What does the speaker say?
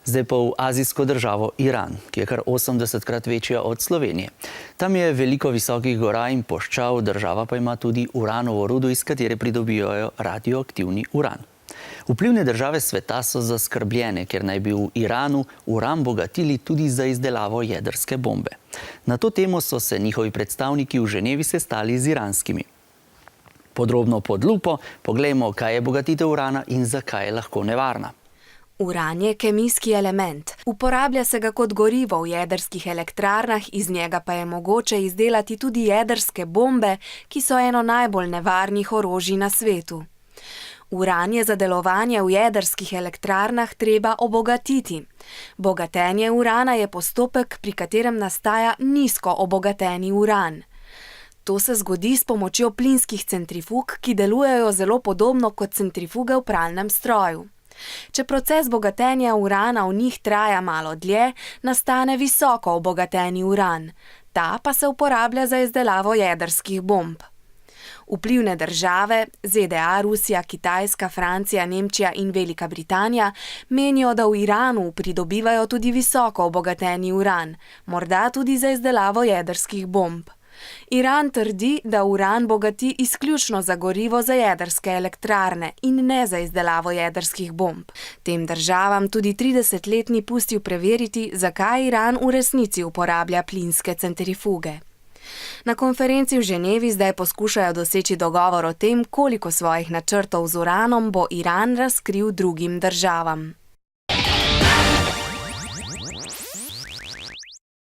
Zdaj pa v azijsko državo Iran, ki je kar 80krat večja od Slovenije. Tam je veliko visokih gora in puščav, država pa ima tudi uranovo rudo, iz katere pridobivajo radioaktivni uran. Vplivne države sveta so zaskrbljene, ker naj bi v Iranu uran bogatili tudi za izdelavo jedrske bombe. Na to temo so se njihovi predstavniki v Ženevi sestali z iranskimi. Podrobno pod lupo poglejmo, kaj je bogatitev urana in zakaj je lahko nevarna. Uran je kemijski element. Uporablja se ga kot gorivo v jedrskih elektrarnah, iz njega pa je mogoče izdelati tudi jedrske bombe, ki so eno najbolj nevarnih orožij na svetu. Uran je za delovanje v jedrskih elektrarnah treba obogatiti. Bogatenje urana je postopek, pri katerem nastaja nizko obogateni uran. To se zgodi s pomočjo plinskih centrifug, ki delujejo zelo podobno kot centrifuge v pralnem stroju. Če proces bogatenja urana v njih traja malo dlje, nastane visoko obogateni uran. Ta pa se uporablja za izdelavo jedrskih bomb. Vplivne države, ZDA, Rusija, Kitajska, Francija, Nemčija in Velika Britanija, menijo, da v Iranu pridobivajo tudi visoko obogateni uran, morda tudi za izdelavo jedrskih bomb. Iran trdi, da uran bogati izključno za gorivo za jedrske elektrarne in ne za izdelavo jedrskih bomb. Tem državam tudi 30 let ni pustil preveriti, zakaj Iran v resnici uporablja plinske centrifuge. Na konferenci v Ženevi zdaj poskušajo doseči dogovor o tem, koliko svojih načrtov z uranom bo Iran razkril drugim državam.